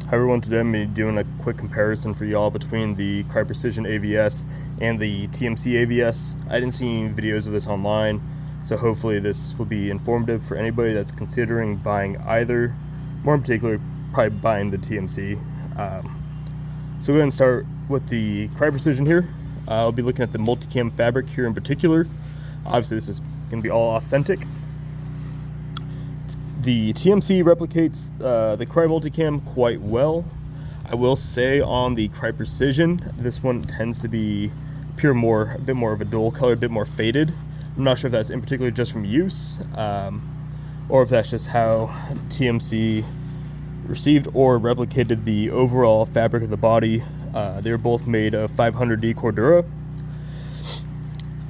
Hi everyone, today I'm going to be doing a quick comparison for y'all between the Crye Precision AVS and the TMC AVS. I didn't see any videos of this online, so hopefully this will be informative for anybody that's considering buying either, more in particular probably buying the TMC. So we're going to start with the Crye Precision here. I'll be looking at the multicam fabric here in particular. Obviously this is going to be all authentic. The TMC replicates the Crye multicam quite well. I will say on the Crye Precision, this one tends to be a bit more of a dull color, a bit more faded. I'm not sure if that's in particular just from use, or if that's just how TMC received or replicated the overall fabric of the body. They're both made of 500D Cordura.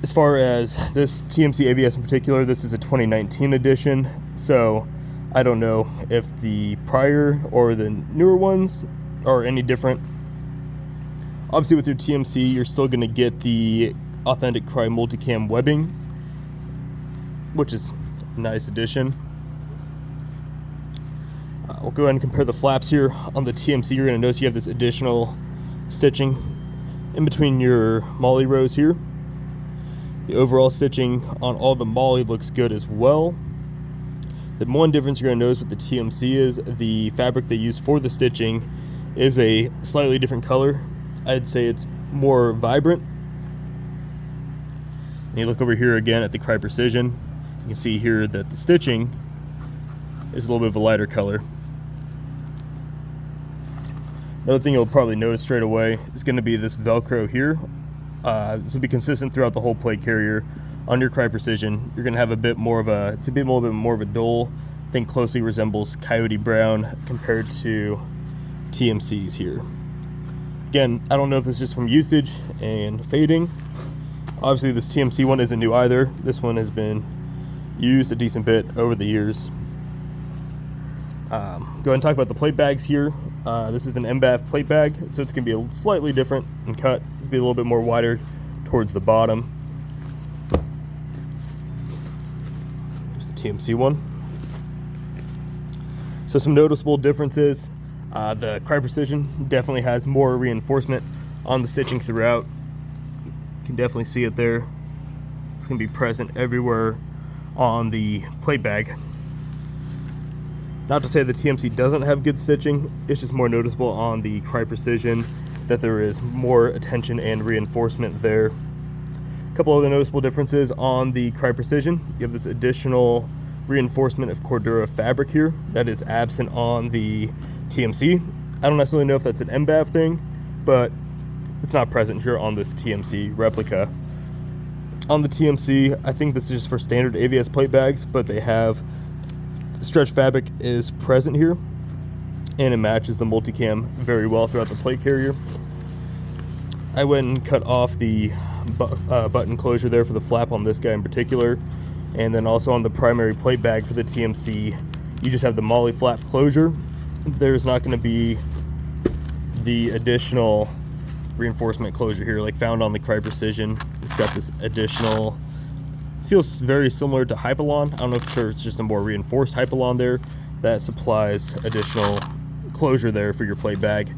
As far as this TMC AVS in particular, this is a 2019 edition, so I don't know if the prior or the newer ones are any different. Obviously with your TMC, you're still going to get the authentic Crye multicam webbing, which is a nice addition. We'll go ahead and compare the flaps here. On the TMC, you're going to notice you have this additional stitching in between your MOLLE rows here. The overall stitching on all the MOLLE looks good as well. The one difference you're going to notice with the TMC is the fabric they use for the stitching is a slightly different color. I'd say it's more vibrant. And you look over here again at the Crye Precision, you can see here that the stitching is a little bit of a lighter color. Another thing you'll probably notice straight away is going to be this Velcro here. This will be consistent throughout the whole plate carrier. On your Crye Precision, you're going to have a bit more of a dull, I think closely resembles coyote brown compared to TMC's here. Again, I don't know if this is just from usage and fading. Obviously this TMC one isn't new either. This one has been used a decent bit over the years. Go ahead and talk about the plate bags here. This is an MBAV plate bag, so it's going to be slightly different in cut. It's going to be a little bit more wider towards the bottom. TMC one. So some noticeable differences. The Crye Precision definitely has more reinforcement on the stitching throughout. You can definitely see it there. It's going to be present everywhere on the plate bag. Not to say the TMC doesn't have good stitching, it's just more noticeable on the Crye Precision that there is more attention and reinforcement there. Couple other noticeable differences on the Crye Precision. You have this additional reinforcement of Cordura fabric here that is absent on the TMC. I don't necessarily know if that's an MBAV thing, but it's not present here on this TMC replica. On the TMC, I think this is just for standard AVS plate bags, but they have stretch fabric is present here, and it matches the multicam very well throughout the plate carrier. I went and cut off the button closure there for the flap on this guy in particular, and then also on the primary plate bag for the TMC you just have the MOLLE flap closure. There's not going to be the additional reinforcement closure here like found on the Crye Precision. It's got this additional, feels very similar to Hypalon. I don't know if it's just a more reinforced Hypalon there that supplies additional closure there for your plate bag.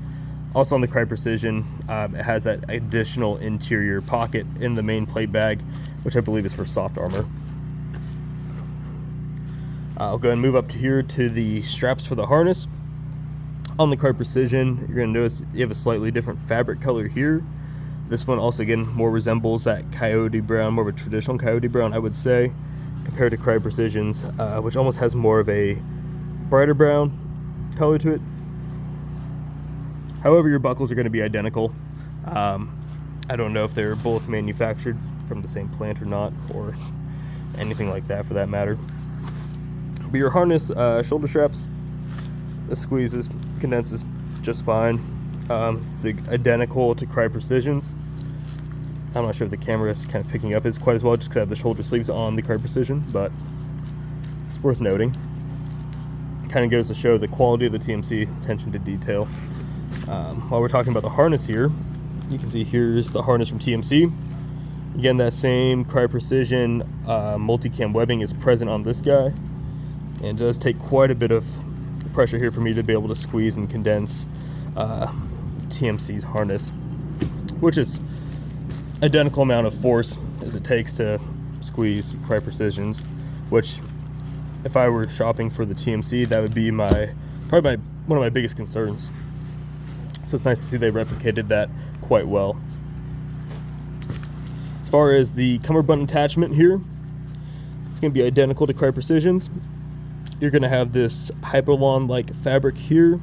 Also on the Crye Precision, it has that additional interior pocket in the main plate bag, which I believe is for soft armor. I'll go ahead and move up to here to the straps for the harness. On the Crye Precision, you're going to notice you have a slightly different fabric color here. This one also, again, more resembles that coyote brown, more of a traditional coyote brown, I would say, compared to Crye Precision's, which almost has more of a brighter brown color to it. However, your buckles are going to be identical. I don't know if they're both manufactured from the same plant or not, or anything like that for that matter. But your harness shoulder straps, this squeezes, condenses just fine. It's identical to Crye Precision's. I'm not sure if the camera is kind of picking up it quite as well just because I have the shoulder sleeves on the Crye Precision, but it's worth noting. It kind of goes to show the quality of the TMC, attention to detail. While we're talking about the harness here, you can see here's the harness from TMC. Again, that same Crye Precision multicam webbing is present on this guy, and it does take quite a bit of pressure here for me to be able to squeeze and condense TMC's harness, which is identical amount of force as it takes to squeeze Crye Precisions, which if I were shopping for the TMC, that would be probably one of my biggest concerns. So it's nice to see they replicated that quite well. As far as the cummerbund attachment here, it's going to be identical to Crye Precisions. You're going to have this Hypalon-like fabric here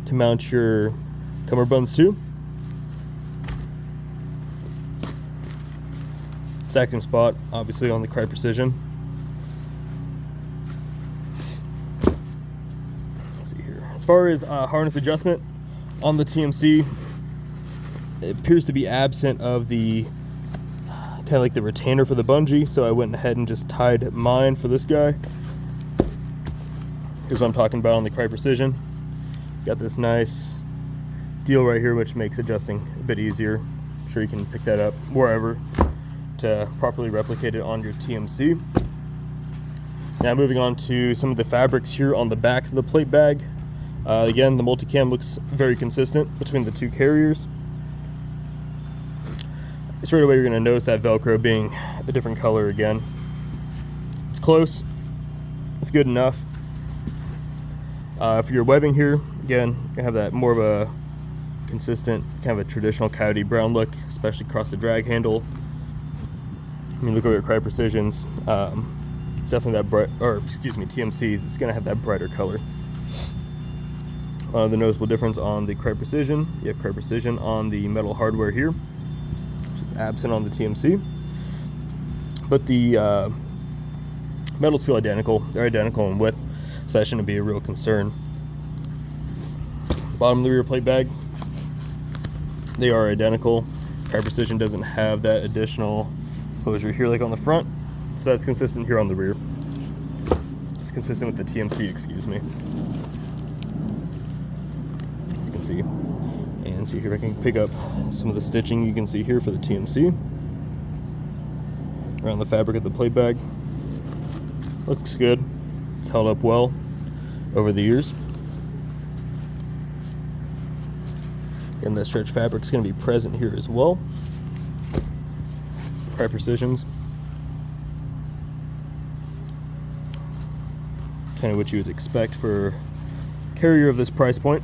to mount your cummerbunds to. Exact same spot, obviously, on the Crye Precision. Let's see here. As far as harness adjustment on the TMC, it appears to be absent of the kind of like the retainer for the bungee, so I went ahead and just tied mine for this guy. Here's what I'm talking about on the Crye Precision. Got this nice deal right here, which makes adjusting a bit easier. I'm sure you can pick that up wherever to properly replicate it on your TMC. Now moving on to some of the fabrics here on the backs of the plate bag. Again, the multicam looks very consistent between the two carriers. Straight away, you're going to notice that Velcro being a different color again. It's close. It's good enough. For your webbing here, again, you have that more of a consistent, kind of a traditional coyote brown look, especially across the drag handle. I mean, look at your Crye Precisions. It's definitely that bright, or excuse me, TMC's. It's going to have that brighter color. The noticeable difference on the Crye Precision, you have Crye Precision on the metal hardware here, which is absent on the TMC. But the metals feel identical. They're identical in width, so that shouldn't be a real concern. Bottom of the rear plate bag, they are identical. Crye Precision doesn't have that additional closure here like on the front, so that's consistent here on the rear. It's consistent with the TMC, excuse me. As you can see. And see here, I can pick up some of the stitching you can see here for the TMC around the fabric of the plate bag. Looks good. It's held up well over the years. Again, that stretch fabric is going to be present here as well. Crye Precisions. Kind of what you would expect for a carrier of this price point.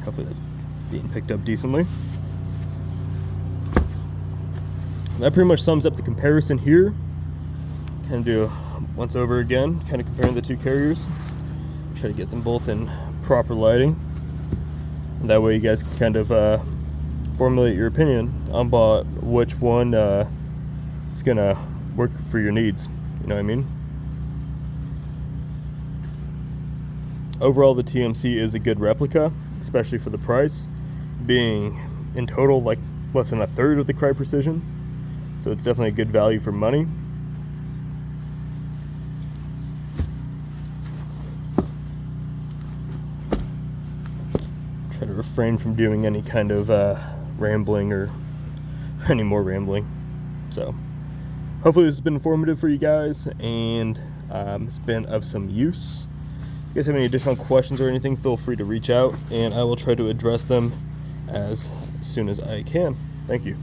Hopefully that's being picked up decently. That pretty much sums up the comparison here. Kind of do a once over again, kind of comparing the two carriers. Try to get them both in proper lighting. And that way you guys can kind of formulate your opinion on which one is going to work for your needs. You know what I mean? Overall, the TMC is a good replica, especially for the price, being in total like less than a third of the Crye Precision. So it's definitely a good value for money. Try to refrain from doing any kind of rambling or any more rambling. So hopefully this has been informative for you guys, and it's been of some use. If you guys have any additional questions or anything, feel free to reach out and I will try to address them as soon as I can. Thank you.